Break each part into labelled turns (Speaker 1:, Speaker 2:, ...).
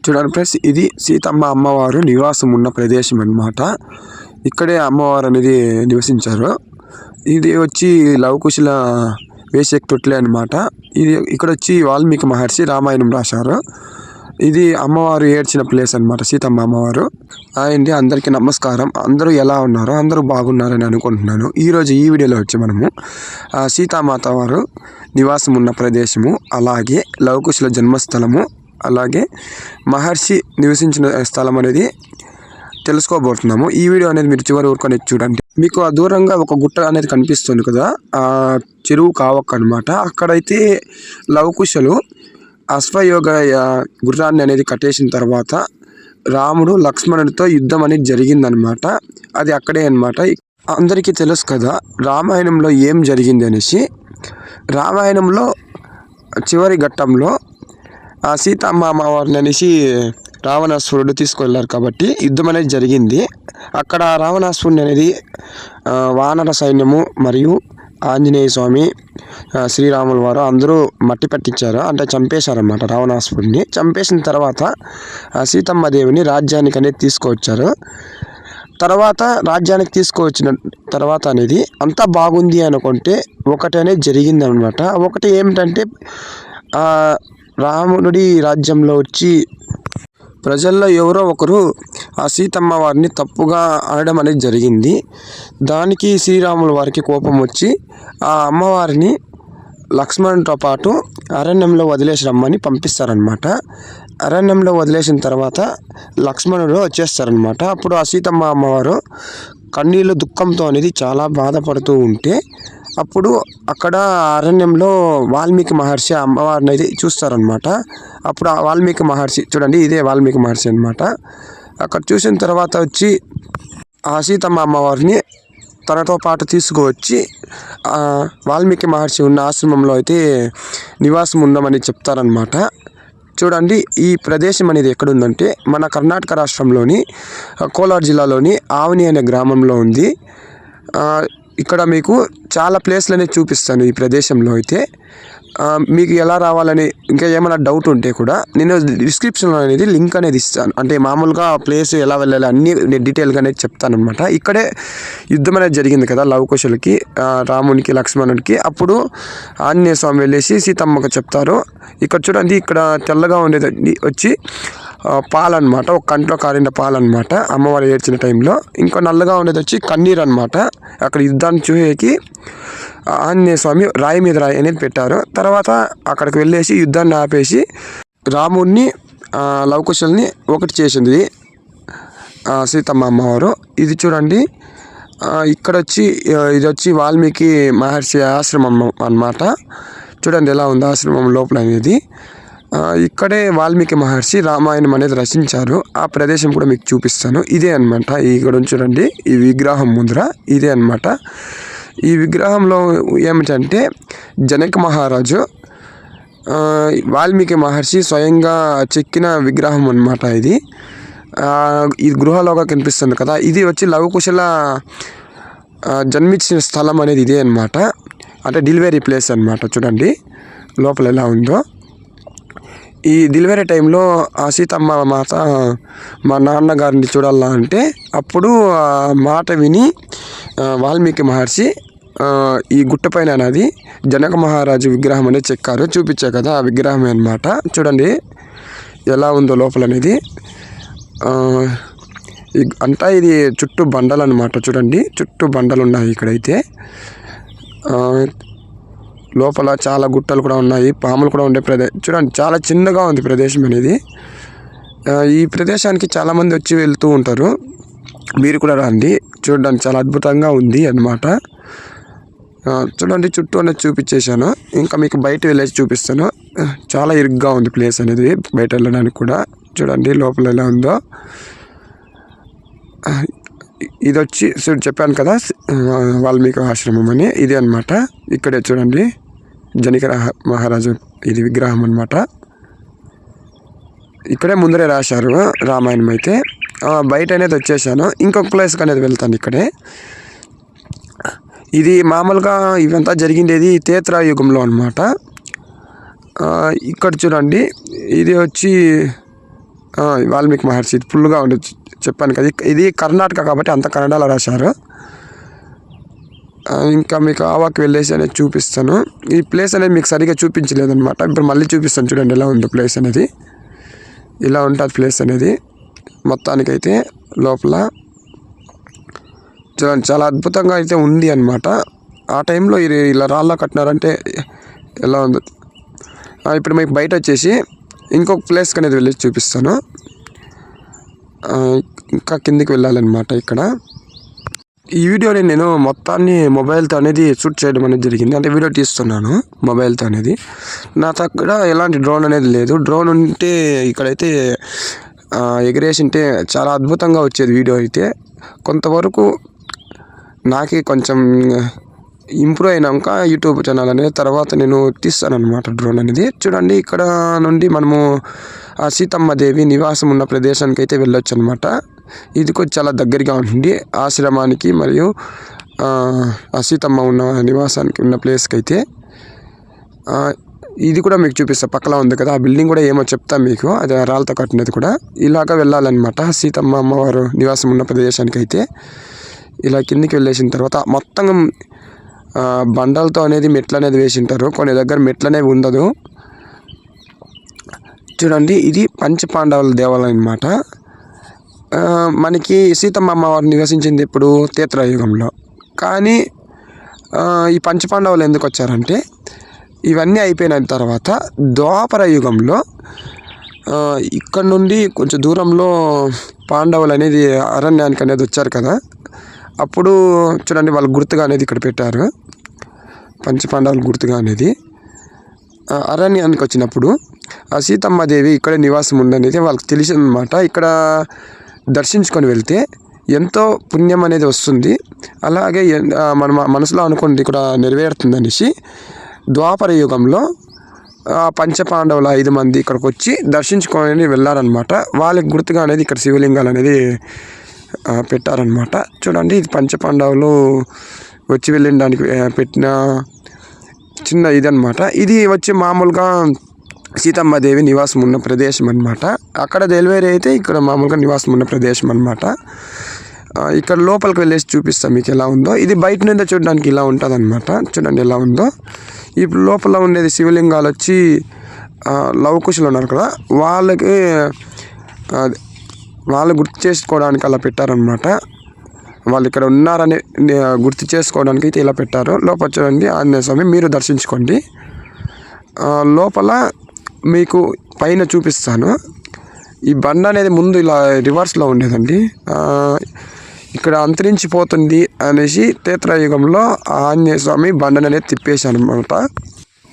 Speaker 1: చూడండి ఫ్రెండ్స్, ఇది సీతమ్మ అమ్మవారు నివాసం ఉన్న ప్రదేశం అన్నమాట. ఇక్కడే అమ్మవారు అనేది నివసించారు. ఇది వచ్చి లవకుశుల వేసే తొట్లే అనమాట. ఇది ఇక్కడ వచ్చి వాల్మీకి మహర్షి రామాయణం రాశారు. ఇది అమ్మవారు ఏడ్చిన ప్లేస్ అనమాట, సీతమ్మ అమ్మవారు. అండి, అందరికీ నమస్కారం. అందరూ ఎలా ఉన్నారో అందరూ బాగున్నారని అనుకుంటున్నాను. ఈరోజు ఈ వీడియోలో వచ్చి మనము సీతామాత వారు నివాసం ఉన్న ప్రదేశము, అలాగే లవకుశుల జన్మస్థలము, అలాగే మహర్షి నివసించిన స్థలం అనేది తెలుసుకోబోతున్నాము. ఈ వీడియో అనేది మీరు చివరి వరకు అనేది చూడండి. మీకు ఆ దూరంగా ఒక గుట్ట అనేది కనిపిస్తుంది కదా, ఆ చెరువు కావక్క అనమాట. అక్కడైతే లవకుశలు అశ్వయోగ గుర్రాన్ని అనేది కట్టేసిన తర్వాత రాముడు లక్ష్మణుడితో యుద్ధం అనేది జరిగిందనమాట. అది అక్కడే అనమాట. అందరికీ తెలుసు కదా రామాయణంలో ఏం జరిగింది అనేసి. రామాయణంలో చివరి ఘట్టంలో ఆ సీతమ్మ అమ్మవారిని అనేసి రావణాసురుడు తీసుకెళ్లారు కాబట్టి యుద్ధం అనేది జరిగింది. అక్కడ రావణాసురుడిని అనేది వానర సైన్యము మరియు ఆంజనేయ స్వామి, శ్రీరాముల వారు అందరూ మట్టి పట్టించారు, అంటే చంపేశారన్నమాట. రావణాసురుడిని చంపేసిన తర్వాత సీతమ్మ దేవిని రాజ్యానికి అనేది తీసుకువచ్చారు. తర్వాత రాజ్యానికి తీసుకువచ్చిన తర్వాత అనేది అంతా బాగుంది అనుకుంటే ఒకటి అనేది జరిగింది అనమాట. ఒకటి ఏమిటంటే రాముడి రాజ్యంలో వచ్చి ప్రజల్లో ఎవరో ఒకరు ఆ సీతమ్మ వారిని తప్పుగా అనడం అనేది జరిగింది. దానికి శ్రీరాముల వారికి కోపం వచ్చి ఆ అమ్మవారిని లక్ష్మణుడితో పాటు అరణ్యంలో వదిలేసి రమ్మని పంపిస్తారనమాట. అరణ్యంలో వదిలేసిన తర్వాత లక్ష్మణుడు వచ్చేస్తారనమాట. అప్పుడు ఆ సీతమ్మ అమ్మవారు కన్నీళ్ళు దుఃఖంతో అనేది చాలా బాధపడుతూ ఉంటే అప్పుడు అక్కడ అరణ్యంలో వాల్మీకి మహర్షి అమ్మవారిని అయితే చూస్తారనమాట. అప్పుడు ఆ వాల్మీకి మహర్షి చూడండి, ఇదే వాల్మీకి మహర్షి అనమాట. అక్కడ చూసిన తర్వాత వచ్చి ఆ సీతమ్మ అమ్మవారిని తనతో పాటు తీసుకువచ్చి వాల్మీకి మహర్షి ఉన్న ఆశ్రమంలో అయితే నివాసం ఉండమని చెప్తారనమాట. చూడండి, ఈ ప్రదేశం అనేది ఎక్కడుందంటే మన కర్ణాటక రాష్ట్రంలోని కోలార్ జిల్లాలోని ఆవని అనే గ్రామంలో ఉంది. ఇక్కడ మీకు చాలా ప్లేస్లు అనేది చూపిస్తాను ఈ ప్రదేశంలో అయితే. మీకు ఎలా రావాలని ఇంకా ఏమైనా డౌట్ ఉంటే కూడా నేను డిస్క్రిప్షన్లో అనేది లింక్ అనేది ఇస్తాను. అంటే మామూలుగా ప్లేస్ ఎలా వెళ్ళాలి అన్నీ నేను డీటెయిల్గా అనేది చెప్తాను అనమాట. ఇక్కడే యుద్ధం అనేది జరిగింది కదా లవకుశులకి, రామునికి లక్ష్మణుడికి. అప్పుడు ఆంజనేయ స్వామి వెళ్ళేసి సీతమ్మకు చెప్తారు. ఇక్కడ చూడండి, ఇక్కడ తెల్లగా ఉండేది వచ్చి పాలన్నమాట, ఒక కంట్లో కారిన పాలన్నమాట అమ్మవారు ఏడ్చిన టైంలో. ఇంకో నల్లగా ఉండేది వచ్చి కన్నీరు అనమాట. అక్కడ యుద్ధాన్ని చూసేకి ఆంజనేయ స్వామి రాయి మీద రాయి అనేది పెట్టారు. తర్వాత అక్కడికి వెళ్ళేసి యుద్ధాన్ని ఆపేసి రాముడిని లవకుశల్ని ఒకటి చేసింది సీతమ్మ అమ్మవారు. ఇది చూడండి, ఇక్కడ వచ్చి ఇది వచ్చి వాల్మీకి మహర్షి ఆశ్రమం అన్నమాట. చూడండి ఎలా ఉంది ఆశ్రమం లోపల అనేది. ఇక్కడే వాల్మీకి మహర్షి రామాయణం అనేది రచించారు. ఆ ప్రదేశం కూడా మీకు చూపిస్తాను. ఇదే అనమాట, ఇక్కడ చూడండి ఈ విగ్రహం ముందర ఇదే అనమాట. ఈ విగ్రహంలో ఏమిటంటే జనక మహారాజు వాల్మీకి మహర్షి స్వయంగా చెక్కిన విగ్రహం అనమాట. ఇది ఈ గృహలోగా కనిపిస్తుంది కదా, ఇది వచ్చి లవకుశల జన్మించిన స్థలం అనేది ఇదే అనమాట. అంటే డెలివరీ ప్లేస్ అనమాట. చూడండి లోపల ఎలా ఉందో. ఈ డెలివరీ టైంలో ఆ సీతమ్మ మాత మా నాన్నగారిని చూడాలా అంటే అప్పుడు ఆ మాట విని వాల్మీకి మహర్షి ఈ గుట్టపైన అనేది జనక మహారాజు విగ్రహం అనేది చెక్కారు. చూపించే కదా ఆ విగ్రహమే అనమాట. చూడండి ఎలా ఉందో లోపల అనేది. అంతా ఇది చుట్టూ బండలు అనమాట. చూడండి చుట్టూ బండలు ఉన్నాయి ఇక్కడైతే. లోపల చాలా గుట్టలు కూడా ఉన్నాయి, పాములు కూడా ఉండే ప్రదేశం. చూడండి చాలా చిన్నగా ఉంది ప్రదేశం అనేది. ఈ ప్రదేశానికి చాలామంది వచ్చి వెళ్తూ ఉంటారు. మీరు కూడా రండి, చూడడానికి చాలా అద్భుతంగా ఉంది అన్నమాట. చూడండి చుట్టూ అనేది చూపించేశాను. ఇంకా మీకు బయట వెళ్ళేసి చూపిస్తాను. చాలా ఇరుగ్గా ఉంది ప్లేస్ అనేది బయట వెళ్ళడానికి కూడా. చూడండి లోపల ఎలా ఉందో. ఇది వచ్చి చెప్పాను కదా వాల్మీకి ఆశ్రమం అని, ఇదే అనమాట. ఇక్కడే చూడండి జనక మహారాజు ఇది విగ్రహం అనమాట. ఇక్కడే ముందరే రాశారు రామాయణం అయితే. బయట అనేది వచ్చేసాను. ఇంకొక ప్లేస్కి అనేది వెళ్తాను. ఇక్కడే ఇది మామూలుగా ఇవంతా జరిగిండేది త్రేతాయుగంలో అనమాట. ఇక్కడ చూడండి ఇది వచ్చి వాల్మీకి మహర్షి ఫుల్గా ఉంది చెప్పాను కదా. ఇది కర్ణాటక కాబట్టి అంత కన్నడలో రాశారు. ఇంకా మీకు ఆవాకి వెళ్ళేసి అనేది చూపిస్తాను. ఈ ప్లేస్ అనేది మీకు సరిగ్గా చూపించలేదన్నమాట. ఇప్పుడు మళ్ళీ చూపిస్తాను చూడండి ఎలా ఉందో ప్లేస్ అనేది. ఇలా ఉంటుంది ప్లేస్ అనేది మొత్తానికైతే. లోపల చూడండి చాలా అద్భుతంగా అయితే ఉంది అనమాట. ఆ టైంలో ఇలా రాళ్ళ కట్టినారంటే ఎలా ఉందో. ఇప్పుడు మీకు బయట వచ్చేసి ఇంకొక ప్లేస్కి అనేది వెళ్ళి చూపిస్తాను. ఇంకా కిందికి వెళ్ళాలన్నమాట. ఇక్కడ ఈ వీడియోని నేను మొత్తాన్ని మొబైల్తో అనేది షూట్ చేయడం అనేది జరిగింది. అంటే వీడియో తీస్తున్నాను మొబైల్తో అనేది. నా దగ్గర ఎలాంటి డ్రోన్ అనేది లేదు. డ్రోన్ ఉంటే ఇక్కడైతే ఎగిరేసి ఉంటే చాలా అద్భుతంగా వచ్చేది వీడియో అయితే. కొంతవరకు నాకే కొంచెం ఇంప్రూవ్ అయినాక యూట్యూబ్ ఛానల్ అనేది తర్వాత నేను తీస్తాను అనమాట డ్రోన్ అనేది. చూడండి ఇక్కడ నుండి మనము ఆ సీతమ్మ దేవి నివాసం ఉన్న ప్రదేశానికి అయితే వెళ్ళొచ్చు అనమాట. ఇది కూడా చాలా దగ్గరగా ఉంటుంది ఆశ్రమానికి మరియు ఆ సీతమ్మ ఉన్న నివాసానికి ఉన్న ప్లేస్కి అయితే. ఇది కూడా మీకు చూపిస్తాను. పక్కన ఉంది కదా ఆ బిల్డింగ్ కూడా ఏమో చెప్తాను మీకు. అది రాళ్ళతో కట్టినది కూడా. ఇలాగ వెళ్ళాలన్నమాట సీతమ్మ అమ్మవారు నివాసం ఉన్న ప్రదేశానికి అయితే. ఇలా కిందికి వెళ్ళేసిన తర్వాత మొత్తం బండలతో అనేది మెట్లు అనేది వేసింటారు. కొన్ని దగ్గర మెట్లు అనేవి ఉండదు. చూడండి ఇది పంచపాండవుల దేవాలయం అన్నమాట. మనకి సీతమ్మ అమ్మవారు నివసించింది ఇప్పుడు త్రేతాయుగంలో. కానీ ఈ పంచపాండవులు ఎందుకు వచ్చారంటే ఇవన్నీ అయిపోయిన తర్వాత ద్వాపర యుగంలో ఇక్కడ నుండి కొంచెం దూరంలో పాండవులు అనేది అరణ్యానికి అనేది వచ్చారు కదా. అప్పుడు చూడండి వాళ్ళ గుర్తుగా అనేది ఇక్కడ పెట్టారు. పంచపాండవుల గుర్తుగా అనేది అరణ్యానికి వచ్చినప్పుడు ఆ సీతమ్మ దేవి ఇక్కడే నివాసం ఉందనేది వాళ్ళకి తెలిసిందన్నమాట. ఇక్కడ దర్శించుకొని వెళ్తే ఎంతో పుణ్యం అనేది వస్తుంది. అలాగే మన మనసులో అనుకుంది ఇక్కడ నెరవేరుతుంది అనేసి ద్వాపర యుగంలో పంచపాండవుల 5 మంది ఇక్కడికి వచ్చి దర్శించుకొని వెళ్ళారనమాట. వాళ్ళకి గుర్తుగా అనేది ఇక్కడ శివలింగాలు అనేది పెట్టారనమాట. చూడండి ఇది పంచపాండవులు వచ్చి వెళ్ళడానికి పెట్టిన చిన్న ఇదనమాట. ఇది వచ్చి మామూలుగా సీతమ్మ దేవి నివాసం ఉన్న ప్రదేశం అనమాట. అక్కడ డెలివరీ అయితే ఇక్కడ మామూలుగా నివాసం ఉన్న ప్రదేశం అనమాట. ఇక్కడ లోపలికి వెళ్ళేసి చూపిస్తాం మీకు ఎలా ఉందో. ఇది బయట నుండి చూడడానికి ఇలా ఉంటుంది అనమాట. చూడండి ఎలా ఉందో. ఇప్పుడు లోపల ఉండేది శివలింగాలు వచ్చి లవకుశులు ఉన్నారు కదా వాళ్ళు గుర్తు చేసుకోవడానికి అలా పెట్టారనమాట. వాళ్ళు ఇక్కడ ఉన్నారని గుర్తు చేసుకోవడానికి అయితే ఇలా పెట్టారు. లోపల చూడండి ఆంజనేయ స్వామి మీరు దర్శించుకోండి. లోపల మీకు పైన చూపిస్తాను. ఈ బండ అనేది ముందు ఇలా రివర్స్లో ఉండేదండి. ఇక్కడ అంతరించిపోతుంది అనేసి త్రేతాయుగంలో ఆంజనేయ స్వామి బండను అనేది తిప్పేశాను అనమాట.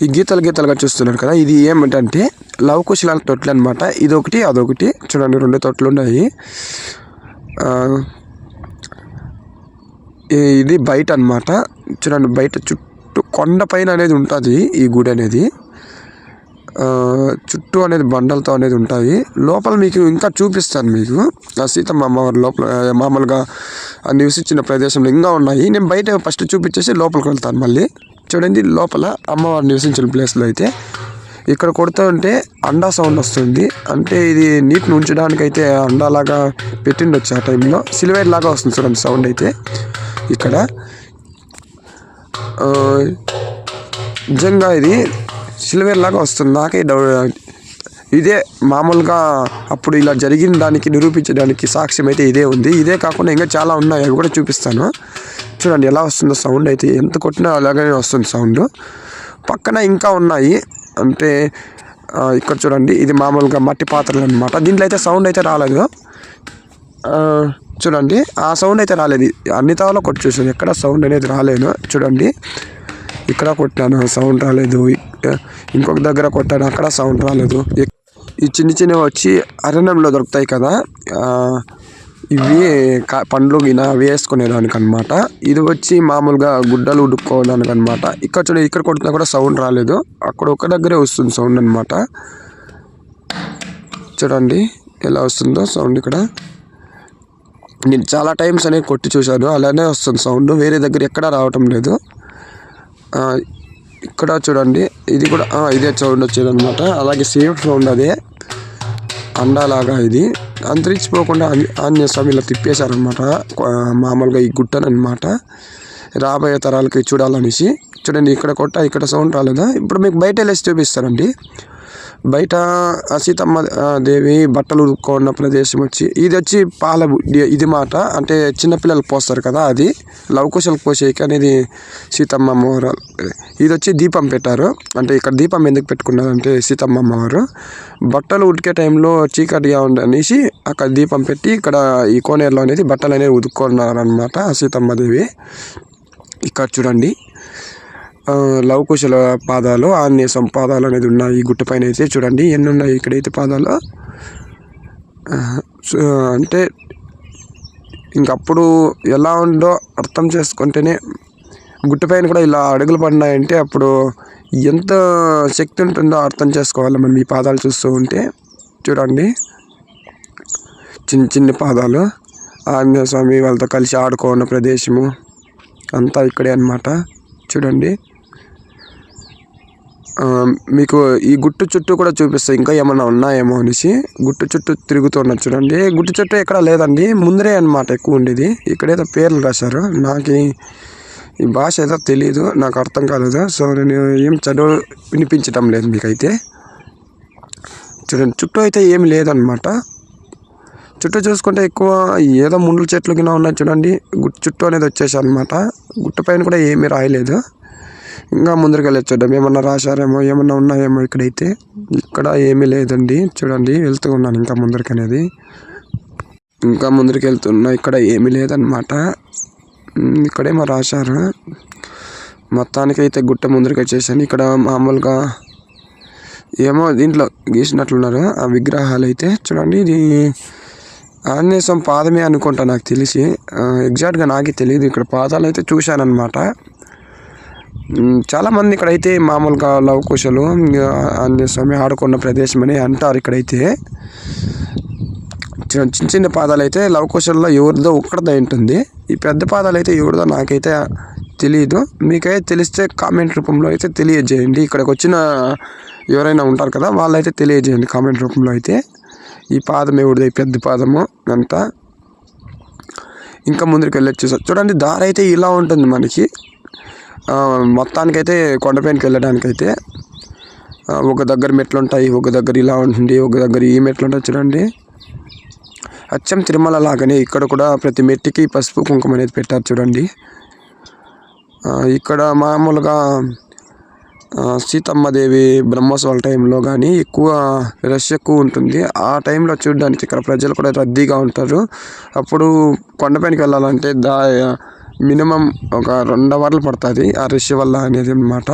Speaker 1: ఈ గీతలుగా చూస్తున్నారు కదా ఇది ఏమిటంటే లవకుశుల తొట్లు అనమాట. ఇదొకటి అదొకటి. చూడండి 2 తొట్లు ఉన్నాయి. ఇది బయట అనమాట. చూడండి బయట చుట్టూ కొండ పైన అనేది ఉంటుంది ఈ గుడి అనేది. చుట్టూ అనేది బండలతో అనేది ఉంటాయి. లోపల మీకు ఇంకా చూపిస్తాను మీకు. ఆ సీతమ్మ అమ్మవారి లోపల మామూలుగా నివసించిన ప్రదేశంలో ఇంకా ఉన్నాయి. నేను బయట ఫస్ట్ చూపించేసి లోపలికి వెళ్తాను మళ్ళీ. చూడండి లోపల అమ్మవారు నివసించిన ప్లేస్లో అయితే ఇక్కడ కొడుతూ ఉంటే అండా సౌండ్ వస్తుంది. అంటే ఇది నీటిని ఉంచడానికి అయితే అండాలాగా పెట్టిండొచ్చు ఆ టైంలో. సిల్వేర్ లాగా వస్తుంది చూడండి సౌండ్ అయితే ఇక్కడ. నిజంగా ఇది సిల్వేర్ లాగా వస్తుంది. నాకే ఇదే మామూలుగా అప్పుడు ఇలా జరిగిన దానికి నిరూపించడానికి సాక్ష్యం అయితే ఇదే ఉంది. ఇదే కాకుండా ఇంకా చాలా ఉన్నాయి, అవి కూడా చూపిస్తాను. చూడండి ఎలా వస్తుందో సౌండ్ అయితే. ఎంత కొట్టినా అలాగనే వస్తుంది సౌండ్. పక్కన ఇంకా ఉన్నాయి. అంటే ఇక్కడ చూడండి ఇది మామూలుగా మట్టి పాత్రలు అనమాట. దీంట్లో అయితే సౌండ్ అయితే రాలేదు. చూడండి ఆ సౌండ్ అయితే రాలేదు. అన్ని తావలో కొట్టి చూసాను, ఎక్కడ సౌండ్ అనేది రాలేదు. చూడండి ఇక్కడ కొట్టాను సౌండ్ రాలేదు. ఇంకొక దగ్గర కొట్టాను అక్కడ సౌండ్ రాలేదు. ఈ చిన్నవి వచ్చి అరణ్యంలో దొరుకుతాయి కదా, ఇవి పండ్లు గిన వేసుకునేదానికి అనమాట. ఇది వచ్చి మామూలుగా గుడ్డలు ఉడుక్కోవడానికి అనమాట. ఇక్కడ చూడండి ఇక్కడ కొట్టినా కూడా సౌండ్ రాలేదు. అక్కడ ఒక దగ్గరే వస్తుంది సౌండ్ అనమాట. చూడండి ఎలా వస్తుందో సౌండ్ ఇక్కడ. నేను చాలా టైమ్స్ అనేది కొట్టి చూశాను, అలానే వస్తుంది సౌండ్. వేరే దగ్గర ఎక్కడా రావటం లేదు. ఇక్కడ చూడండి ఇది కూడా ఇదే సౌండ్ వచ్చేది అనమాట. అలాగే సేమ్ సౌండ్ అదే. అండాలాగా ఇది అంతరించిపోకుండా ఆంజనేయ స్వామి ఇలా తిప్పేశారనమాట మామూలుగా ఈ గుట్టను అనమాట. రాబోయే తరాలకి చూడాలనేసి. చూడండి ఇక్కడ సౌండ్ రాలేదా? ఇప్పుడు మీకు బయట వెళ్ళేసి చూపిస్తారండి. బయట సీతమ్మ దేవి బట్టలు ఉతుక్కున్న ప్రదేశం ఇది వచ్చి పాల ఇది మాట, అంటే చిన్నపిల్లలకు పోస్తారు కదా, అది లవకుశలకు పోసేకి అనేది సీతమ్మ అమ్మవారు. ఇది వచ్చి దీపం పెట్టారు. అంటే ఇక్కడ దీపం ఎందుకు పెట్టుకున్నారంటే సీతమ్మ అమ్మవారు బట్టలు ఉతికే టైంలో చీకటిగా ఉండనేసి అక్కడ దీపం పెట్టి ఇక్కడ ఈ కోనేరులో అనేది బట్టలు అనేది ఉతుక్కున్నారనమాట సీతమ్మ దేవి. ఇక్కడ చూడండి లవకుశల పాదాలు, ఆంజనేయ పాదాలు అనేది ఉన్నాయి ఈ గుట్ట పైన అయితే. చూడండి ఎన్ని ఉన్నాయి ఇక్కడైతే పాదాలు. అంటే ఇంకప్పుడు ఎలా ఉందో అర్థం చేసుకుంటేనే, గుట్ట పైన కూడా ఇలా అడుగులు పడినాయంటే అప్పుడు ఎంత శక్తి ఉంటుందో అర్థం చేసుకోవాలి మనం ఈ పాదాలు చూస్తూ ఉంటే. చూడండి చిన్న పాదాలు, ఆంజనేయ స్వామి వాళ్ళతో కలిసి ఆడుకున్న ప్రదేశము అంతా ఇక్కడే అన్నమాట. చూడండి మీకు ఈ గుట్టు చుట్టూ కూడా చూపిస్తాయి ఇంకా ఏమన్నా ఉన్నాయేమో అనేసి. గుట్టు చుట్టూ తిరుగుతున్నారు చూడండి. గుట్టు చుట్టూ ఎక్కడ లేదండి, ముందరే అనమాట ఎక్కువ ఉండేది. ఇక్కడేదో పేర్లు రాశారు, నాకు ఈ భాష ఏదో తెలియదు, నాకు అర్థం కాలేదు. సో నేను ఏం వినిపించటం లేదు మీకైతే. చూడండి చుట్టూ అయితే ఏమి లేదనమాట. చుట్టూ చూసుకుంటే ఎక్కువ ఏదో ముండ్ల చెట్లు కింద ఉన్నాయి చూడండి. గుట్టు చుట్టూ అనేది వచ్చేసి అనమాట. గుట్ట పైన కూడా ఏమీ రాయలేదు. ఇంకా ముందరికి వెళ్ళి చూద్దాం ఏమన్నా రాశారేమో, ఏమన్నా ఉన్నాయేమో. ఇక్కడైతే ఇక్కడ ఏమీ లేదండి. చూడండి వెళ్తూ ఉన్నాను ఇంకా ముందరికి అనేది, ఇంకా ముందరికి వెళ్తున్నా. ఇక్కడ ఏమీ లేదనమాట. ఇక్కడేమో రాశారు. మొత్తానికి అయితే గుట్ట ముందరికి వచ్చేసాను. ఇక్కడ మామూలుగా ఏమో దీంట్లో గీసినట్లున్నారు ఆ విగ్రహాలు అయితే. చూడండి ఇది ఆంజనేయ స్వామి పాదమే అనుకుంటా నాకు తెలిసి, ఎగ్జాక్ట్గా నాకే తెలియదు. ఇక్కడ పాదాలు అయితే చూశానమాట. చాలామంది ఇక్కడైతే మామూలుగా లవకుశలు ఆంజనేయ స్వామి ఆడుకున్న ప్రదేశం అని అంటారు. ఇక్కడైతే చిన్న పాదాలు అయితే లవకుశల్లో ఎవరిదో ఒక్కడిదో ఉంటుంది. ఈ పెద్ద పాదాలు అయితే ఎవరిదో నాకైతే తెలియదు. మీకైతే తెలిస్తే కామెంట్ రూపంలో అయితే తెలియజేయండి. ఇక్కడికి వచ్చిన ఎవరైనా ఉంటారు కదా, వాళ్ళైతే తెలియజేయండి కామెంట్ రూపంలో అయితే. ఈ పాదం ఎవరిది, పెద్ద పాదము అంతా. ఇంకా ముందుకు వెళ్ళొచ్చు. చూడండి దారి అయితే ఇలా ఉంటుంది మనకి. మొత్తానికైతే కొండపైనకి వెళ్ళడానికైతే ఒక దగ్గర మెట్లు ఉంటాయి, ఒక దగ్గర ఇలా ఉంటుంది, ఒక దగ్గర ఈ మెట్లు ఉంటాయి. చూడండి అచ్చం తిరుమల లాగానే ఇక్కడ కూడా ప్రతి మెట్టికి పసుపు కుంకుమ అనేది పెట్టారు చూడండి. ఇక్కడ మామూలుగా సీతమ్మ దేవి బ్రహ్మోత్సవాల టైంలో కానీ ఎక్కువ రష్ ఎక్కువ ఉంటుంది. ఆ టైంలో చూడడానికి ఇక్కడ ప్రజలు కూడా రద్దీగా ఉంటారు. అప్పుడు కొండపైనకి వెళ్ళాలంటే మినిమం ఒక 2 అవర్లు పడుతుంది ఆ రష్ వల్ల అనేది అన్నమాట.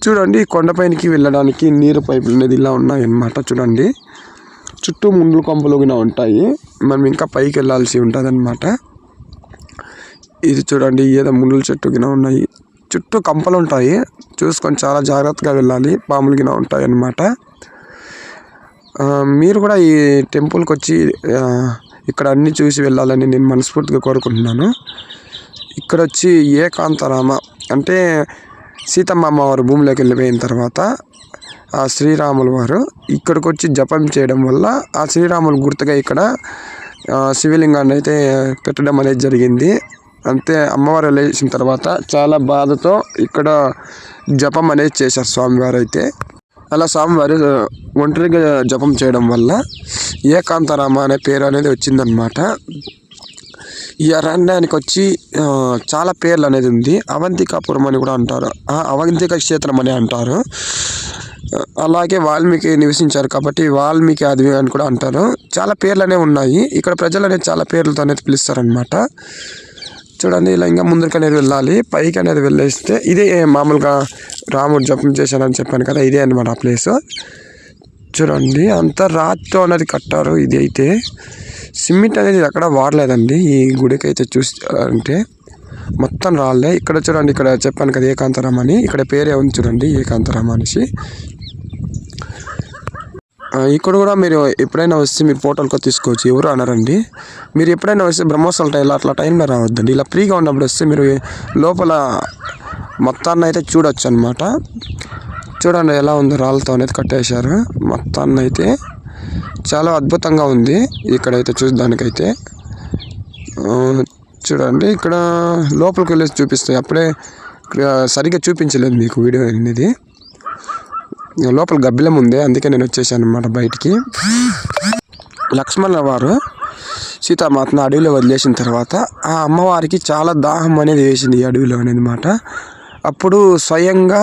Speaker 1: చూడండి కొండపైనకి వెళ్ళడానికి నీరు పైపులు అనేది ఇలా ఉన్నాయన్నమాట. చూడండి చుట్టూ ముండ్ల కొంపలు కూడా ఉంటాయి. మనం ఇంకా పైకి వెళ్ళాల్సి ఉంటుంది అన్నమాట. ఇది చూడండి ఏదో ముండ్ల చెట్టు గిన ఉన్నాయి, చుట్టూ కంపలు ఉంటాయి. చూసుకొని చాలా జాగ్రత్తగా వెళ్ళాలి, పాములు గిన ఉంటాయి అన్నమాట. మీరు కూడా ఈ టెంపుల్కి వచ్చి ఇక్కడ అన్నీ చూసి వెళ్ళాలని నేను మనస్ఫూర్తిగా కోరుకుంటున్నాను. ఇక్కడ వచ్చి ఏకాంతరామ అంటే సీతమ్మ అమ్మవారు భూమిలోకి వెళ్ళిపోయిన తర్వాత ఆ శ్రీరాముల వారు ఇక్కడికి వచ్చి జపం చేయడం వల్ల ఆ శ్రీరాములు గుర్తుగా ఇక్కడ శివలింగాన్ని అయితే పెట్టడం అనేది జరిగింది. అంతే అమ్మవారు వెళ్ళేసిన తర్వాత చాలా బాధతో ఇక్కడ జపం అనేది చేశారు స్వామివారు అయితే. అలా స్వామివారు ఒంటరిగా జపం చేయడం వల్ల ఏకాంతరామ అనే పేరు అనేది వచ్చిందనమాట. ఈ అరణ్యానికి వచ్చి చాలా పేర్లు అనేది ఉంది. అవంతికాపురం అని కూడా అంటారు, అవంతిక క్షేత్రం అని అంటారు. అలాగే వాల్మీకి నివసించారు కాబట్టి వాల్మీకి ఆది అని కూడా అంటారు. చాలా పేర్లు అనేవి ఉన్నాయి ఇక్కడ. ప్రజలు అనేది చాలా పేర్లతో అనేది పిలుస్తారనమాట. చూడండి ఇలా ఇంకా ముందుకు అనేది వెళ్ళాలి. పైకి అనేది వెళ్ళేస్తే ఇదే మామూలుగా రాముడు జపం చేశానని చెప్పాను కదా, ఇదే అనమాట ఆ ప్లేస్. చూడండి అంతా రాతితో అనేది కట్టారు. ఇది అయితే సిమెంట్ అనేది ఎక్కడ వాడలేదండి ఈ గుడికి అయితే. అంటే మొత్తం రాళ్ళే. ఇక్కడ చూడండి, ఇక్కడ చెప్పాను కదా ఏకాంతరామ అని, ఇక్కడ పేరే ఉంది చూడండి ఏకాంతరామ అనేసి. ఇక్కడ కూడా మీరు ఎప్పుడైనా వస్తే మీరు ఫోటోలు తీసుకోవచ్చు, ఎవరు అనరండి. మీరు ఎప్పుడైనా వస్తే బ్రహ్మోత్సవాల టైంలో అట్లా టైంలో రావద్దండి. ఇలా ఫ్రీగా ఉన్నప్పుడు వస్తే మీరు లోపల మొత్తాన్ని అయితే చూడొచ్చు అనమాట. చూడండి ఎలా ఉందో, రాళ్ళతో అనేది కట్టేశారు మొత్తాన్ని అయితే. చాలా అద్భుతంగా ఉంది ఇక్కడైతే చూడడానికైతే. చూడండి ఇక్కడ లోపలికి వెళ్ళేసి చూపిస్తాయి. అప్పుడే సరిగ్గా చూపించలేదు మీకు వీడియో అనేది. లోపల గబ్బిలం ఉంది, అందుకే నేను వచ్చేసాను అన్నమాట బయటికి. లక్ష్మణ వారు సీతామాతను అడవిలో వదిలేసిన తర్వాత ఆ అమ్మవారికి చాలా దాహం అనేది వేసింది ఈ అడవిలో అనేది మాట. అప్పుడు స్వయంగా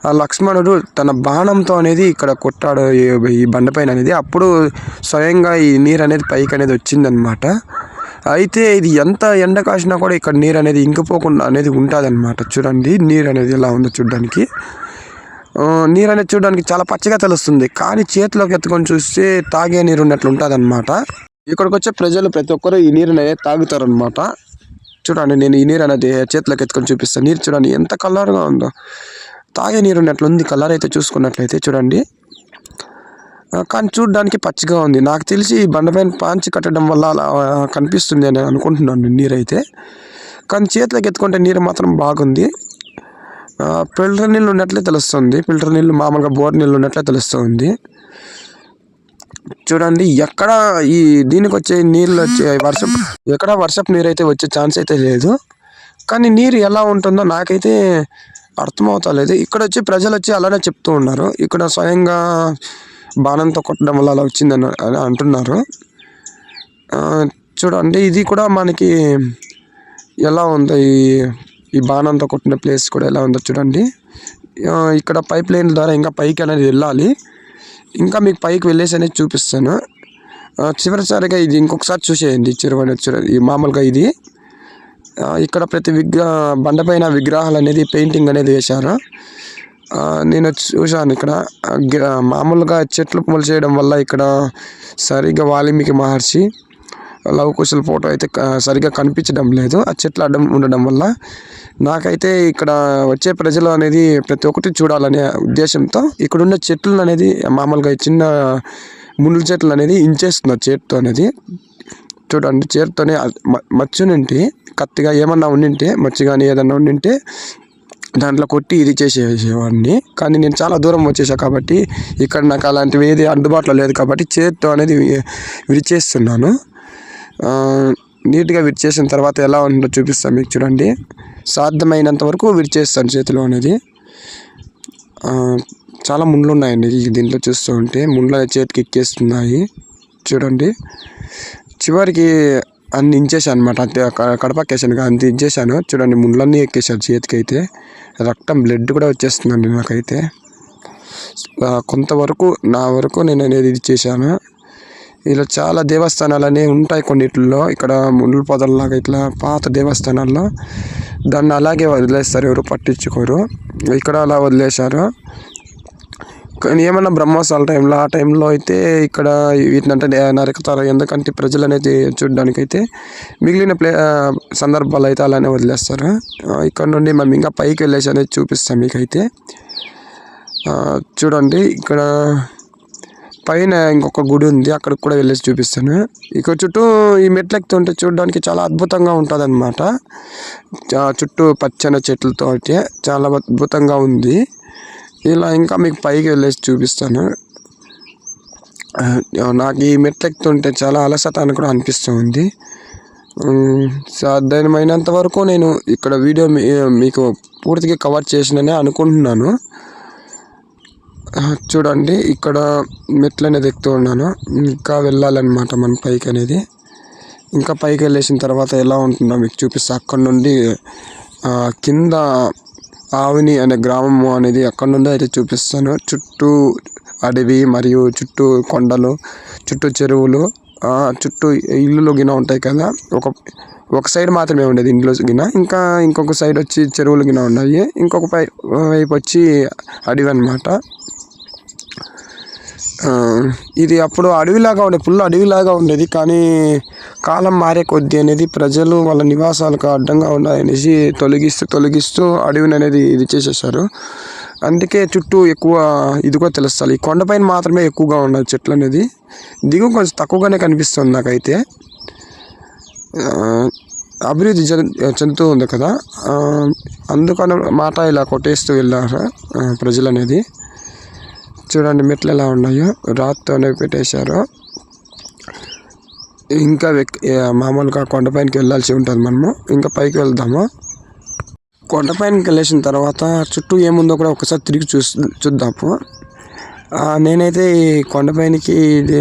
Speaker 1: ఆ లక్ష్మణుడు తన బాణంతో అనేది ఇక్కడ కొట్టాడు ఈ బండపైన అనేది. అప్పుడు స్వయంగా ఈ నీరు అనేది పైకి అనేది వచ్చిందనమాట. అయితే ఇది ఎంత ఎండ కాసినా కూడా ఇక్కడ నీరు అనేది ఇంకిపోకుండా అనేది ఉంటుంది అనమాట. చూడండి నీరు అనేది ఎలా ఉందో చూడడానికి. నీరు అనేది చూడడానికి చాలా పచ్చగా తెలుస్తుంది, కానీ చేతిలోకి ఎత్తుకొని చూస్తే తాగే నీరు ఉన్నట్లు ఉంటుంది అనమాట. ఇక్కడికి వచ్చే ప్రజలు ప్రతి ఒక్కరు ఈ నీరు అనేది తాగుతారు అనమాట. చూడండి నేను ఈ నీరు అనేది చేతిలోకి ఎత్తుకొని చూపిస్తాను. నీరు చూడండి ఎంత కలర్గా ఉందో, తాగే నీరు ఉన్నట్లుంది కలర్ అయితే చూసుకున్నట్లయితే చూడండి. కానీ చూడడానికి పచ్చిగా ఉంది. నాకు తెలిసి ఈ బండపైన పాంచి కట్టడం వల్ల అలా కనిపిస్తుంది అని అనుకుంటున్నాను నీరు అయితే. కానీ చేతిలోకి ఎత్తుకుంటే నీరు మాత్రం బాగుంది. ఫిల్టర్ నీళ్ళు ఉన్నట్లే తెలుస్తుంది. ఫిల్టర్ నీళ్ళు మామూలుగా బోర్ నీళ్ళు ఉన్నట్లే తెలుస్తుంది. చూడండి ఎక్కడ ఈ దీనికి వచ్చే నీళ్ళు వచ్చే వర్షపు నీరు అయితే వచ్చే ఛాన్స్ అయితే లేదు. కానీ నీరు ఎలా ఉంటుందో నాకైతే అర్థమవుతలేదు. ఇక్కడ వచ్చి ప్రజలు వచ్చి అలానే చెప్తూ ఉన్నారు. ఇక్కడ స్వయంగా బాణంతో కొట్టడం వల్ల అలా వచ్చిందని అంటున్నారు. చూడండి ఇది కూడా మనకి ఎలా ఉందో ఈ బాణంతో కొట్టిన ప్లేస్ కూడా ఎలా ఉందో చూడండి. ఇక్కడ పైప్ లైన్ ద్వారా ఇంకా పైకి అనేది వెళ్ళాలి. ఇంకా మీకు పైకి వెళ్ళేసి అనేది చూపిస్తాను. చివరిసారిగా ఇది ఇంకొకసారి చూసేయండి. ఈ మామూలుగా ఇది ఇక్కడ ప్రతి బండపైన విగ్రహాలు అనేది పెయింటింగ్ అనేది వేశారు. నేను చూశాను ఇక్కడ మామూలుగా చెట్లు మొలిచేయడం వల్ల ఇక్కడ సరిగ్గా వాల్మీకి మహర్షి లవకుశల ఫోటో అయితే సరిగ్గా కనిపించడం లేదు. ఆ చెట్లు అడ్డం ఉండడం వల్ల నాకైతే ఇక్కడ వచ్చే ప్రజలు అనేది ప్రతి ఒక్కటి చూడాలనే ఉద్దేశంతో ఇక్కడున్న చెట్లు అనేది మామూలుగా చిన్న ముళ్ళు చెట్లు అనేది ఇంచేస్తున్నారు చేతితో అనేది. చూడండి చేతితోనే మచ్చునింటి కత్తిగా ఏమన్నా ఉండింటే మచ్చి కానీ ఏదన్నా ఉండింటే దాంట్లో కొట్టి ఇది చేసేవాడిని. కానీ నేను చాలా దూరం వచ్చేసా కాబట్టి ఇక్కడ నాకు అలాంటివి ఏది అందుబాటులో లేదు కాబట్టి చేతితో అనేది విరిచేస్తున్నాను. నీట్గా విరిచేసిన తర్వాత ఎలా ఉందో చూపిస్తాను మీకు. చూడండి సాధ్యమైనంత వరకు విరిచేస్తాను చేతిలో అనేది. చాలా ముళ్ళు ఉన్నాయండి దీంట్లో చూస్తూ ఉంటే. ముళ్ళు చేతికి ఎక్కేస్తున్నాయి చూడండి. చివరికి అన్ని ఇంచేసాను అనమాట. అంతే కడపక్కేసాను కానీ అంత ఇంచేసాను. చూడండి ముళ్ళన్నీ ఎక్కేసాను చేతికి అయితే. రక్తం బ్లడ్ కూడా వచ్చేస్తుందండి నాకైతే. కొంతవరకు నా వరకు నేను అనేది ఇది చేశాను. ఇలా చాలా దేవస్థానాలు అనేవి ఉంటాయి కొన్నిట్లో. ఇక్కడ ముళ్ళు పొదల్లాగా ఇట్లా పాత దేవస్థానాల్లో దాన్ని అలాగే వదిలేస్తారు, ఎవరు పట్టించుకోరు. ఇక్కడ అలా వదిలేశారు. కానీ ఏమన్నా బ్రహ్మోత్సవాల టైంలో ఆ టైంలో అయితే ఇక్కడ వీటినంటే నరుకుతారు. ఎందుకంటే ప్రజలు అనేది చూడడానికైతే. మిగిలిన సందర్భాలు అయితే అలానే వదిలేస్తారు. ఇక్కడ నుండి మేము ఇంకా పైకి వెళ్ళేసి అనేది చూపిస్తాం మీకైతే. చూడండి ఇక్కడ పైన ఇంకొక గుడి ఉంది, అక్కడికి కూడా వెళ్ళేసి చూపిస్తాను. ఇక్కడ చుట్టూ ఈ మెట్లు ఎక్కుతుంటే చూడడానికి చాలా అద్భుతంగా ఉంటుంది అన్నమాట. చుట్టూ పచ్చని చెట్లతో చాలా అద్భుతంగా ఉంది. ఇలా ఇంకా మీకు పైకి వెళ్ళేసి చూపిస్తాను. నాకు ఈ మెట్లు ఎక్కుతుంటే చాలా అలసట అని కూడా అనిపిస్తుంది. సాధ్యమైనంత వరకు నేను ఇక్కడ వీడియో మీకు పూర్తిగా కవర్ చేసిననే అనుకుంటున్నాను. చూడండి ఇక్కడ మెట్లు అనేది ఎక్కుతూ ఉన్నాను. ఇంకా వెళ్ళాలన్నమాట మనం పైకి అనేది. ఇంకా పైకి వెళ్ళేసిన తర్వాత ఎలా ఉంటుందో మీకు చూపిస్తా. అక్కడ నుండి కింద ఆవిని అనే గ్రామము అనేది అక్కడ నుండి అయితే చూపిస్తాను. చుట్టూ అడవి మరియు చుట్టూ కొండలు, చుట్టూ చెరువులు, చుట్టూ ఇల్లులు గిన ఉంటాయి కదా. ఒక సైడ్ మాత్రమే ఉండేది ఇండ్లు గిన. ఇంకా ఇంకొక సైడ్ వచ్చి చెరువులు గిన ఉన్నాయి. ఇంకొక వైపు వచ్చి అడవి అన్నమాట. ఇది అప్పుడు అడవిలాగా ఉండేది, ఫుల్ అడవిలాగా ఉండేది. కానీ కాలం మారే కొద్దీ అనేది ప్రజలు వాళ్ళ నివాసాలకు అడ్డంగా ఉన్నాయనేసి తొలగిస్తూ అడవిని అనేది ఇది చేసేసారు. అందుకే చుట్టూ ఎక్కువ ఇదిగో తెలుస్తుంది. ఈ కొండపైన మాత్రమే ఎక్కువగా ఉన్నాయి చెట్లు అనేది. దిగువ కొంచెం తక్కువగానే కనిపిస్తుంది నాకైతే. అభివృద్ధి చెందుతూ ఉంది కదా, అందుకని మాట ఇలా కొట్టేస్తూ వెళ్ళారు ప్రజలు అనేది. చూడండి మెట్లు ఎలా ఉన్నాయో, రాతితోనే పెట్టేశారు. ఇంకా మామూలుగా కొండపైనకి వెళ్ళాల్సి ఉంటుంది మనము. ఇంకా పైకి వెళ్దాము. కొండపైనకి వెళ్ళేసిన తర్వాత చుట్టూ ఏముందో కూడా ఒకసారి తిరిగి చూద్దాము. నేనైతే ఈ కొండపైనకి ఇది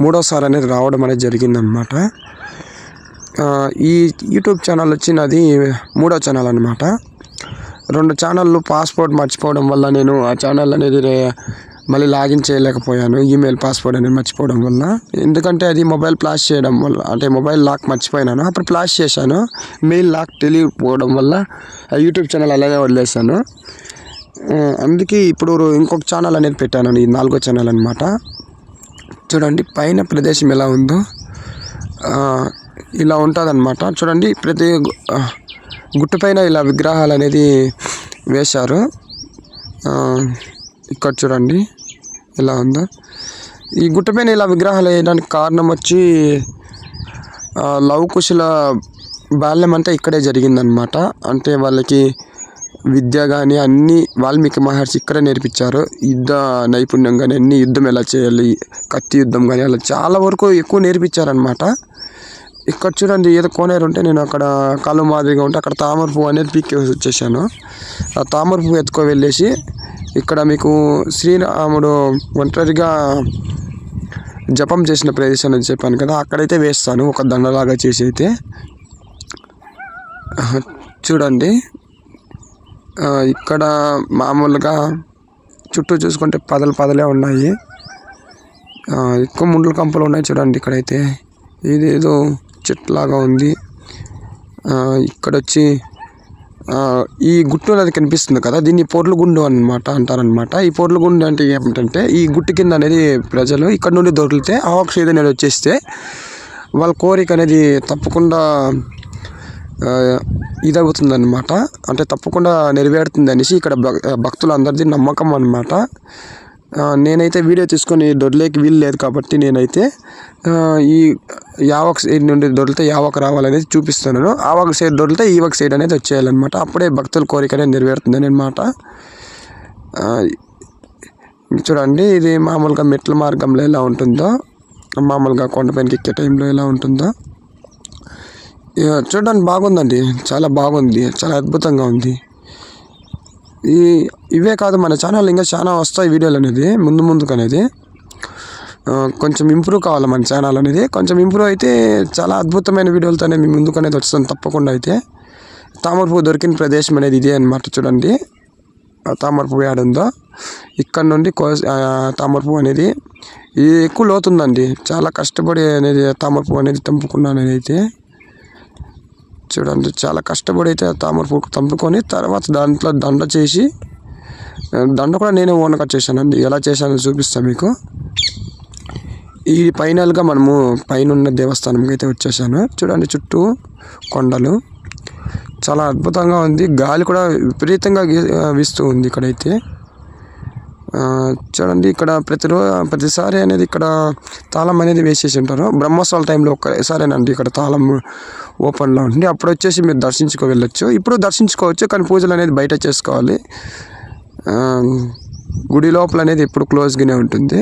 Speaker 1: 3వసారి అనేది రావడం అనేది జరిగిందనమాట. ఈ యూట్యూబ్ ఛానల్ వచ్చి నాది 3వ ఛానల్ అనమాట. 2 ఛానళ్ళు పాస్పోర్ట్ మర్చిపోవడం వల్ల నేను ఆ ఛానల్ అనేది మళ్ళీ లాగిన్ చేయలేకపోయాను. ఈమెయిల్ పాస్వర్డ్ అనేది మర్చిపోవడం వల్ల. ఎందుకంటే అది మొబైల్ ఫ్లాష్ చేయడం వల్ల, అంటే మొబైల్ లాక్ మర్చిపోయినాను. అప్పుడు ఫ్లాష్ చేశాను. మెయిల్ లాక్ తెలియకపోవడం వల్ల ఆ యూట్యూబ్ ఛానల్ అలాగే వదిలేసాను. అందుకే ఇప్పుడు ఇంకొక ఛానల్ అనేది పెట్టాను. ఇది 4వ ఛానల్ అనమాట. చూడండి పైన ప్రదేశం ఎలా ఉందో ఇలా ఉంటుందన్నమాట. చూడండి ప్రతి గుట్ట పైన ఇలా విగ్రహాలు అనేది వేశారు. ఇక్కడ చూడండి ఎలా ఉందో. ఈ గుట్ట పైన ఇలా విగ్రహాలు వేయడానికి కారణం వచ్చి లవకుశుల బాల్యం అంతా ఇక్కడే జరిగిందనమాట. అంటే వాళ్ళకి విద్య కానీ అన్నీ వాల్మీకి మహర్షి ఇక్కడే నేర్పించారు. యుద్ధ నైపుణ్యం కానీ అన్ని యుద్ధం ఎలా చేయాలి, కత్తి యుద్ధం కానీ అలా చాలా వరకు ఎక్కువ నేర్పించారనమాట. ఇక్కడ చూడండి ఏదో కోనేరు ఉంటే నేను అక్కడ కాలు మాదిరిగా ఉంటే అక్కడ తామర పువ్వు అనేది పీకేసి వచ్చేసాను. ఆ తామర పువ్వు ఎత్తుకో వెళ్ళేసి ఇక్కడ మీకు శ్రీరాముడు ఒంటరిగా జపం చేసిన ప్రదేశం అని చెప్పాను కదా, అక్కడైతే వేస్తాను ఒక దండలాగా చేసి. అయితే చూడండి ఇక్కడ మామూలుగా చుట్టూ చూసుకుంటే పదలే ఉన్నాయి. ఎక్కువ ముండ్ల కంపలు ఉన్నాయి చూడండి. ఇక్కడైతే ఇదేదో చెట్లాగా ఉంది. ఇక్కడ వచ్చి ఈ గుట్టు అనేది కనిపిస్తుంది కదా, దీన్ని పొర్లుగుండు అంటారనమాట. ఈ పొర్లుగుండు అంటే ఏమిటంటే ఈ గుట్టు కింద అనేది ప్రజలు ఇక్కడ నుండి దొరికితే ఆవక్షేద అనేది వచ్చేస్తే వాళ్ళ కోరిక అనేది తప్పకుండా ఇదవుతుందన్నమాట. అంటే తప్పకుండా నెరవేరుతుంది అనేసి ఇక్కడ భక్తులందరిది నమ్మకం అన్నమాట. నేనైతే వీడియో తీసుకొని దొరలేకి వీలు లేదు కాబట్టి నేనైతే ఈ యావక్ సైడ్ నుండి దొరికితే యావక్ రావాలనేది చూపిస్తున్నాను. ఆవక్ సైడ్ దొరికితే ఈవక్ సైడ్ అనేది వచ్చేయాలన్నమాట. అప్పుడే భక్తుల కోరిక అనేది నెరవేరుతుందని అన్నమాట. చూడండి ఇది మామూలుగా మెట్ల మార్గంలో ఎలా ఉంటుందో, మామూలుగా కొండపైనకి ఎక్కే టైంలో ఎలా ఉంటుందో చూడడానికి బాగుందండి. చాలా బాగుంది, చాలా అద్భుతంగా ఉంది. ఇవే కాదు మన ఛానల్ ఇంకా చాలా వస్తాయి వీడియోలు అనేది ముందుకు అనేది. కొంచెం ఇంప్రూవ్ కావాలి మన ఛానల్ అనేది. కొంచెం ఇంప్రూవ్ అయితే చాలా అద్భుతమైన వీడియోలతోనే మీ ముందుకు అనేది వస్తుంది తప్పకుండా. అయితే తామర పువ్వు దొరికిన ప్రదేశం అనేది ఇదే అనమాట. చూడండి తామర పువ్వు ఏడుందో ఇక్కడ నుండి తామర పువ్వు అనేది ఇది ఎక్కువ లోతుందండి. చాలా కష్టపడి అనేది తామర పువ్వు అనేది తెంపుకున్నాను నేనైతే. చూడండి చాలా కష్టపడి అయితే తామర పువ్వు తెంపుకొని తర్వాత దాంట్లో దండ చేసి, దండ కూడా నేనే ఓన్గా చేశానండి. ఎలా చేశానో చూపిస్తాను మీకు. ఈ ఫైనల్గా మనము పైన ఉన్న దేవస్థానంకి అయితే వచ్చేసాను. చూడండి చుట్టూ కొండలు చాలా అద్భుతంగా ఉంది. గాలి కూడా విపరీతంగా వీస్తూ ఉంది ఇక్కడైతే. చూడండి ఇక్కడ ప్రతిసారి అనేది ఇక్కడ తాళం అనేది వేసేసి ఉంటారు. బ్రహ్మోత్సవాల టైంలో ఒక్కసారేనండి ఇక్కడ తాళం ఓపెన్లో ఉంటుంది. అప్పుడు వచ్చేసి మీరు దర్శించుకో వెళ్ళొచ్చు. ఇప్పుడు దర్శించుకోవచ్చు కానీ పూజలు అనేది బయట చేసుకోవాలి. గుడి లోపల అనేది ఎప్పుడు క్లోజ్గానే ఉంటుంది.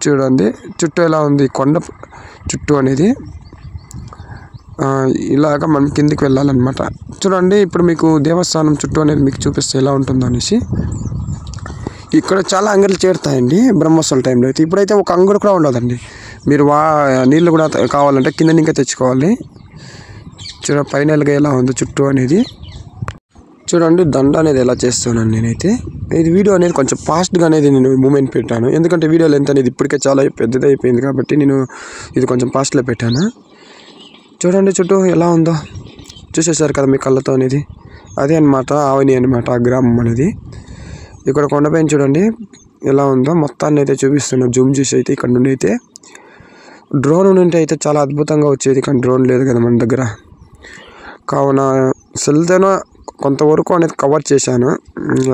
Speaker 1: చూడండి చుట్టూ ఎలా ఉంది కొండ చుట్టూ అనేది. ఇలాగ మనం కిందికి వెళ్ళాలన్నమాట. చూడండి ఇప్పుడు మీకు దేవస్థానం చుట్టూ అనేది మీకు చూపిస్తే ఎలా ఉంటుందో అనేసి. ఇక్కడ చాలా అంగళ్ళు చేరుతాయండి బ్రహ్మోత్సవాల టైంలో అయితే. ఇప్పుడైతే ఒక అంగడి కూడా ఉండదండి. మీరు నీళ్ళు కూడా కావాలంటే కింద ఇంకా తెచ్చుకోవాలి. చూడండి ఫైనల్గా ఎలా ఉంది చుట్టూ అనేది. చూడండి దండ అనేది ఎలా చేస్తున్నాను నేనైతే. ఇది వీడియో అనేది కొంచెం ఫాస్ట్గా అనేది నేను మూమెంట్ పెట్టాను. ఎందుకంటే వీడియో లెంత్ అనేది ఇప్పటికే చాలా పెద్దదైపోయింది కాబట్టి నేను ఇది కొంచెం ఫాస్ట్లో పెట్టాను. చూడండి చుట్టూ ఎలా ఉందో చూసేసారు కదా మీ కళ్ళతో అనేది. అదే అనమాట ఆవని అనమాట ఆ గ్రామం అనేది. ఇక్కడ కొండపైన చూడండి ఎలా ఉందో మొత్తాన్ని అయితే చూపిస్తున్నాను జూమ్ చేసి అయితే. ఇక్కడ నుండి అయితే డ్రోన్ నుండి అయితే చాలా అద్భుతంగా వచ్చేది కానీ డ్రోన్ లేదు కదా మన దగ్గర. కావున సెల్తోనే కొంతవరకు అనేది కవర్ చేశాను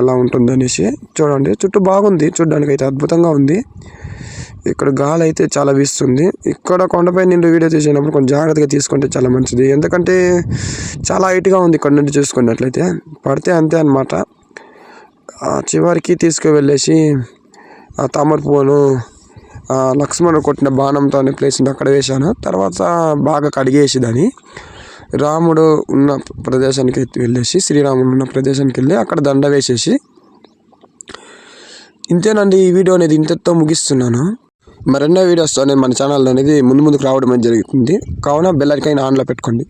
Speaker 1: ఎలా ఉంటుంది అనేసి. చూడండి చుట్టూ బాగుంది, చూడడానికి అయితే అద్భుతంగా ఉంది. ఇక్కడ గాలి అయితే చాలా వీస్తుంది. ఇక్కడ కొండపై నుండి వీడియో తీసినప్పుడు కొంచెం జాగ్రత్తగా తీసుకుంటే చాలా మంచిది. ఎందుకంటే చాలా హైట్గా ఉంది ఇక్కడ నుండి చూసుకున్నట్లయితే. పడితే అంతే అనమాట. చివరికి తీసుకువెళ్ళేసి ఆ తామర పువ్వును లక్ష్మణుడు కొట్టిన బాణంతో అనే ప్లేస్ అక్కడ వేశాను. తర్వాత బాగా కడిగేసి దాన్ని రాముడు ఉన్న ప్రదేశానికి వెళ్ళేసి శ్రీరాముడు ఉన్న ప్రదేశానికి వెళ్ళి అక్కడ దండ వేసేసి ఇంతేనండి. ఈ వీడియో అనేది ఇంతటితో ముగిస్తున్నాను. మరెన్నో వీడియోస్ అనేది మన ఛానల్ అనేది ముందుకు రావడం జరుగుతుంది. కావున బెల్ ఐకాన్ ఆన్లో పెట్టుకోండి.